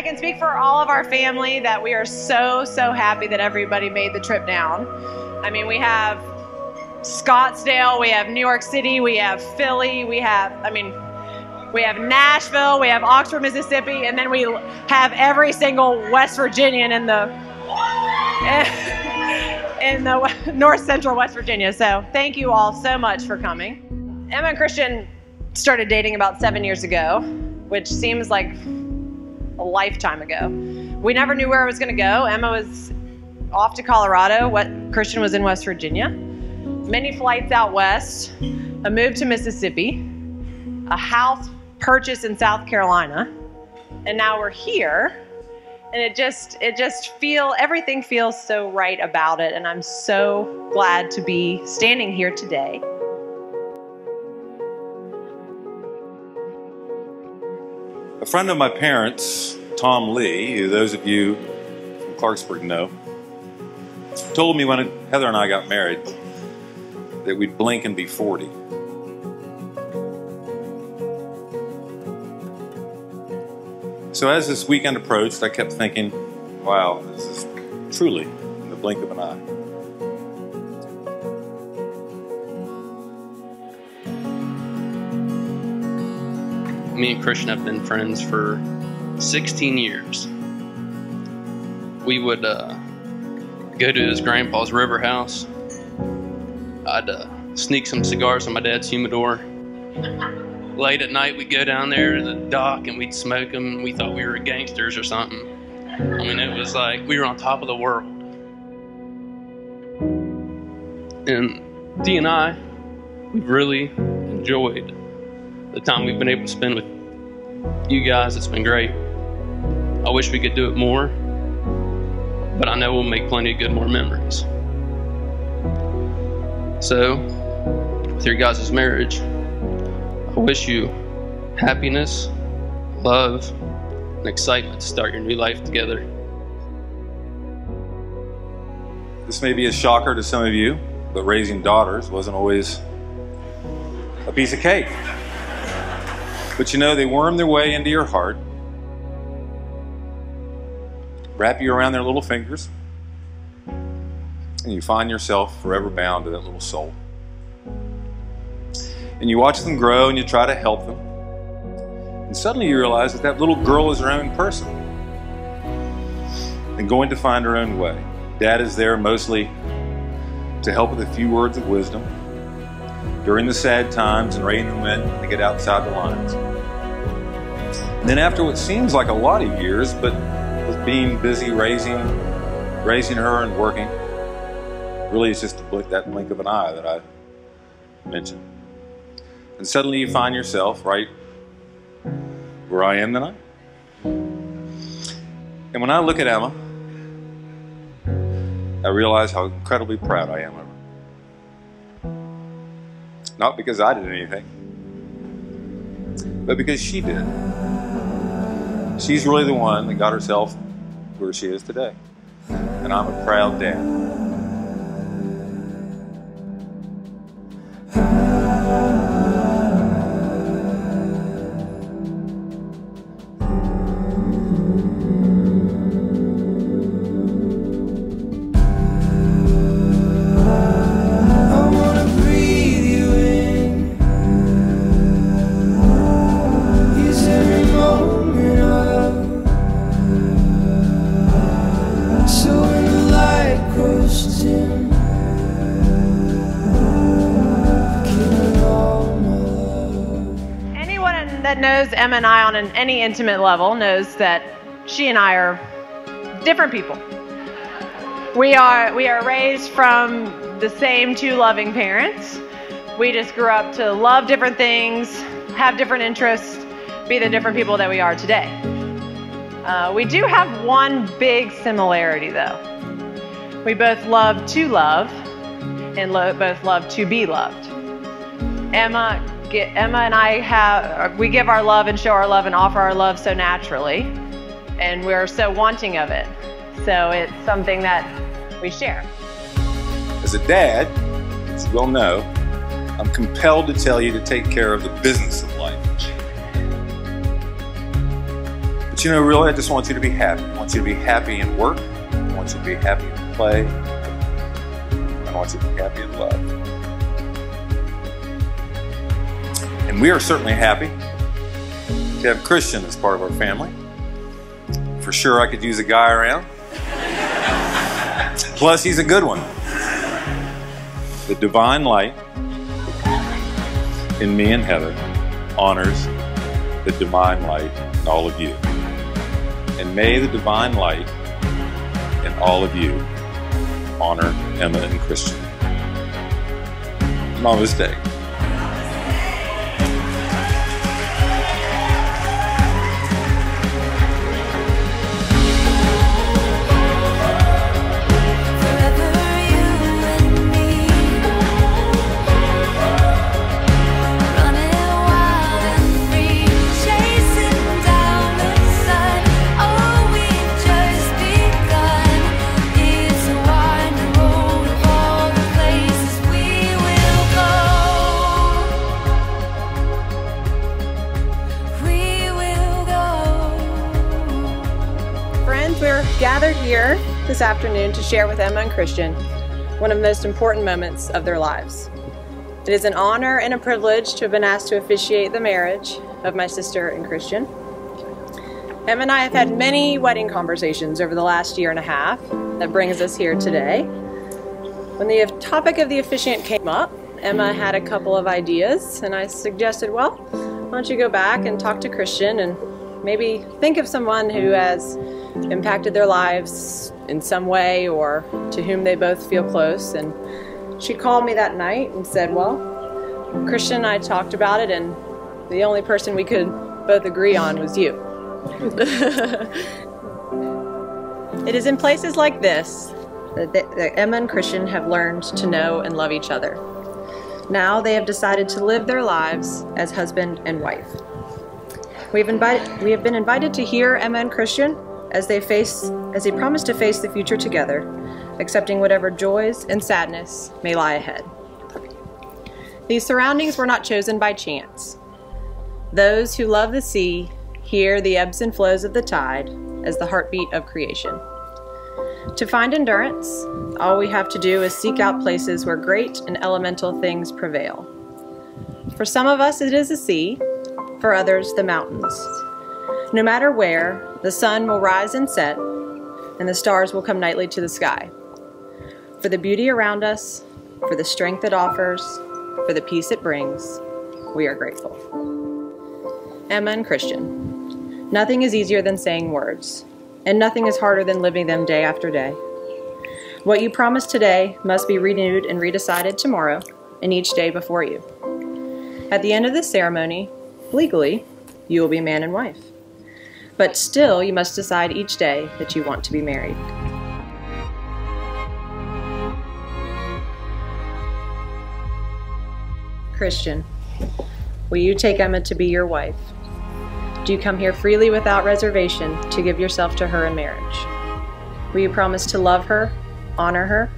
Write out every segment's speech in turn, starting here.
I can speak for all of our family that we are so happy that everybody made the trip down. I mean, we have Scottsdale, we have New York City, we have Philly, we have Nashville, we have Oxford, Mississippi, and then we have every single West Virginian in the north central West Virginia. So thank you all so much for coming. Emma and Christian started dating about 7 years ago, which seems like a lifetime ago. We never knew where it was going to go. Emma was off to Colorado. Christian was in West Virginia. Many flights out west, a move to Mississippi, a house purchased in South Carolina, and now we're here. And everything feels so right about it, and I'm so glad to be standing here today. A friend of my parents, Tom Lee, who those of you from Clarksburg know, told me when Heather and I got married that we'd blink and be 40. So as this weekend approached, I kept thinking, wow, this is truly in the blink of an eye. Me and Christian have been friends for 16 years. We would go to his grandpa's river house. I'd sneak some cigars in my dad's humidor. Late at night, we'd go down there to the dock and we'd smoke them, and we thought we were gangsters or something. I mean, it was like we were on top of the world. And Dee and I, we've really enjoyed the time we've been able to spend with you guys. It's been great. I wish we could do it more, but I know we'll make plenty of good more memories. So, with your guys' marriage, I wish you happiness, love, and excitement to start your new life together. This may be a shocker to some of you, but raising daughters wasn't always a piece of cake. But you know, they worm their way into your heart, wrap you around their little fingers, and you find yourself forever bound to that little soul. And you watch them grow and you try to help them. And suddenly you realize that that little girl is her own person and going to find her own way. Dad is there mostly to help with a few words of wisdom during the sad times and rein them in to get outside the lines. And then after what seems like a lot of years, but with being busy raising her and working, really it's just that blink of an eye that I mentioned. And suddenly you find yourself right where I am tonight. And when I look at Emma, I realize how incredibly proud I am of her. Not because I did anything, but because she did. She's really the one that got herself where she is today. And I'm a proud dad. That knows Emma and I on any intimate level knows that she and I are different people. We are raised from the same two loving parents. We just grew up to love different things, have different interests, be the different people that we are today. We do have one big similarity though. We both love to love and both love to be loved. Emma and I we give our love and show our love and offer our love so naturally, and we're so wanting of it. So it's something that we share. As a dad, as you well know, I'm compelled to tell you to take care of the business of life. But But you know, really, I just want you to be happy. I want you to be happy in work. I want you to be happy in play. I want you to be happy in love. And we are certainly happy to have Christian as part of our family. For sure, I could use a guy around. Plus, he's a good one. The divine light in me and Heather honors the divine light in all of you. And may the divine light in all of you honor Emma and Christian. Mama's Day. We're gathered here this afternoon to share with Emma and Christian one of the most important moments of their lives. It is an honor and a privilege to have been asked to officiate the marriage of my sister and Christian. Emma and I have had many wedding conversations over the last year and a half that brings us here today. When the topic of the officiant came up, Emma had a couple of ideas, and I suggested, well, why don't you go back and talk to Christian and maybe think of someone who has impacted their lives in some way or to whom they both feel close. And she called me that night and said, well, Christian and I talked about it, and the only person we could both agree on was you. It is in places like this that Emma and Christian have learned to know and love each other. Now they have decided to live their lives as husband and wife. We have been invited to hear Emma and Christian as they promise to face the future together, accepting whatever joys and sadness may lie ahead. These surroundings were not chosen by chance. Those who love the sea hear the ebbs and flows of the tide as the heartbeat of creation. To find endurance, all we have to do is seek out places where great and elemental things prevail. For some of us, it is the sea. For others, the mountains. No matter where, the sun will rise and set, and the stars will come nightly to the sky. For the beauty around us, for the strength it offers, for the peace it brings, we are grateful. Emma and Christian, nothing is easier than saying words, and nothing is harder than living them day after day. What you promise today must be renewed and redecided tomorrow and each day before you. At the end of this ceremony, legally, you will be man and wife. But still, you must decide each day that you want to be married. Christian, will you take Emma to be your wife? Do you come here freely without reservation to give yourself to her in marriage? Will you promise to love her, honor her,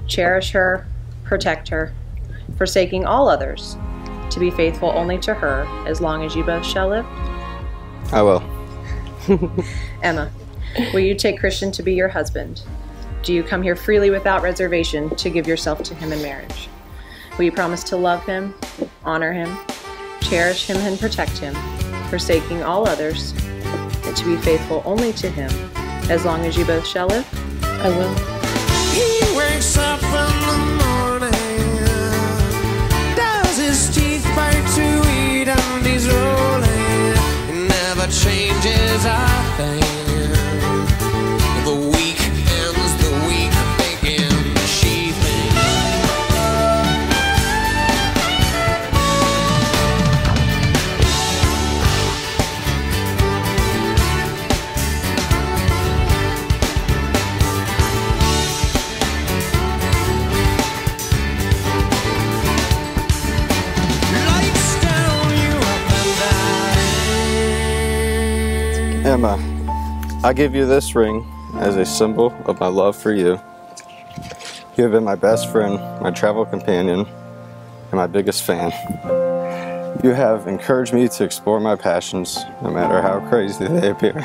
cherish her, protect her, forsaking all others, to be faithful only to her as long as you both shall live? I will. Emma, will you take Christian to be your husband? Do you come here freely without reservation to give yourself to him in marriage? Will you promise to love him, honor him, cherish him and protect him, forsaking all others, and to be faithful only to him as long as you both shall live? I will. He wakes up in the morning, does his teeth bite to eat, and he's rolling. He never changes a thing. The week ends the week thinking she thinks. Lights down, you up and down. Emma, I give you this ring as a symbol of my love for you. You have been my best friend, my travel companion, and my biggest fan. You have encouraged me to explore my passions, no matter how crazy they appear.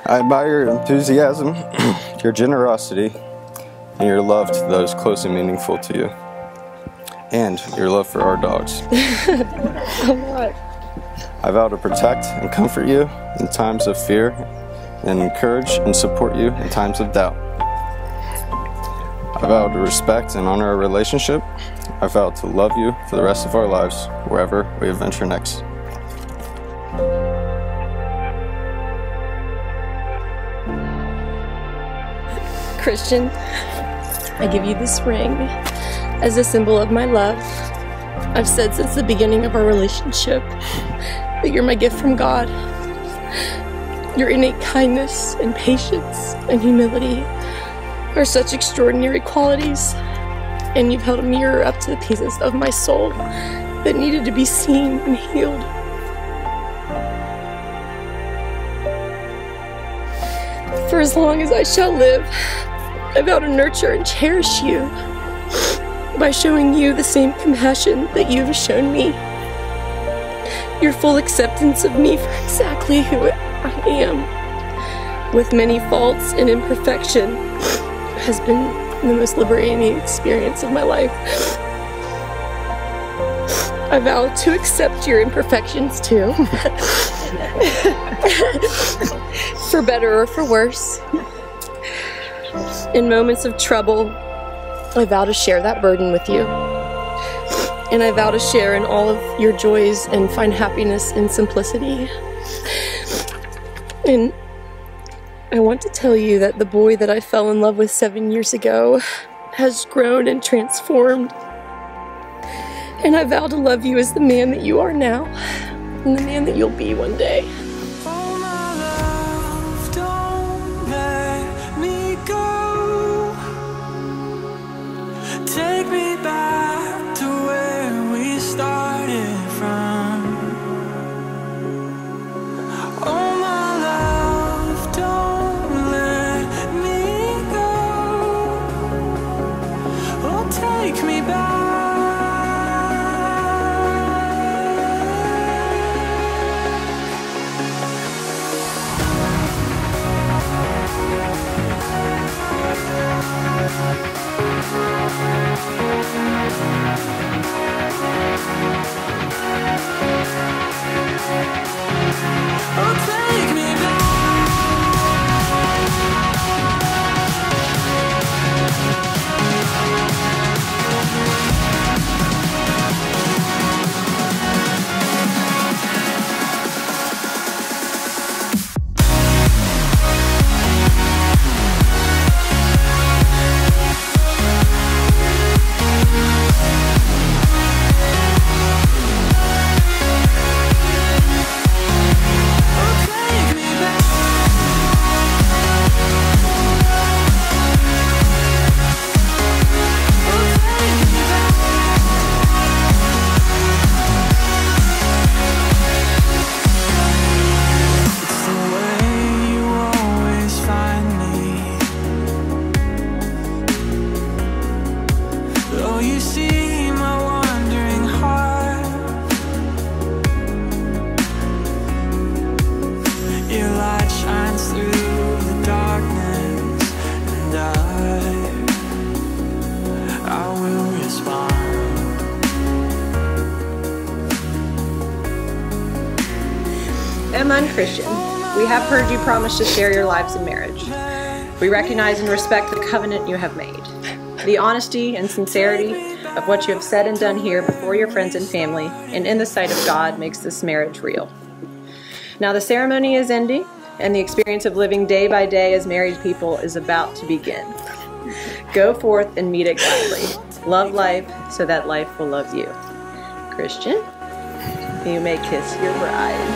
I admire your enthusiasm, your generosity, and your love to those close and meaningful to you. And your love for our dogs. A lot. I vow to protect and comfort you in times of fear and encourage and support you in times of doubt. I vow to respect and honor our relationship. I vow to love you for the rest of our lives, wherever we adventure next. Christian, I give you this ring as a symbol of my love. I've said since the beginning of our relationship that you're my gift from God. Your innate kindness and patience and humility are such extraordinary qualities, and you've held a mirror up to the pieces of my soul that needed to be seen and healed. For as long as I shall live, I vow to nurture and cherish you by showing you the same compassion that you have shown me. Your full acceptance of me for exactly who I am, with many faults and imperfection, has been the most liberating experience of my life. I vow to accept your imperfections too, for better or for worse. In moments of trouble, I vow to share that burden with you. And I vow to share in all of your joys and find happiness in simplicity. And I want to tell you that the boy that I fell in love with 7 years ago has grown and transformed. And I vow to love you as the man that you are now, and the man that you'll be one day. Oh my love, don't let me go. Take me back to where we started from. Oh my love, don't let me go. Oh, take me back. Oh, take me back. Emma and Christian, we have heard you promise to share your lives in marriage. We recognize and respect the covenant you have made. The honesty and sincerity of what you have said and done here before your friends and family and in the sight of God makes this marriage real. Now the ceremony is ending, and the experience of living day by day as married people is about to begin. Go forth and meet it gladly. Love life so that life will love you. Christian, you may kiss your bride.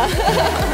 Yeah.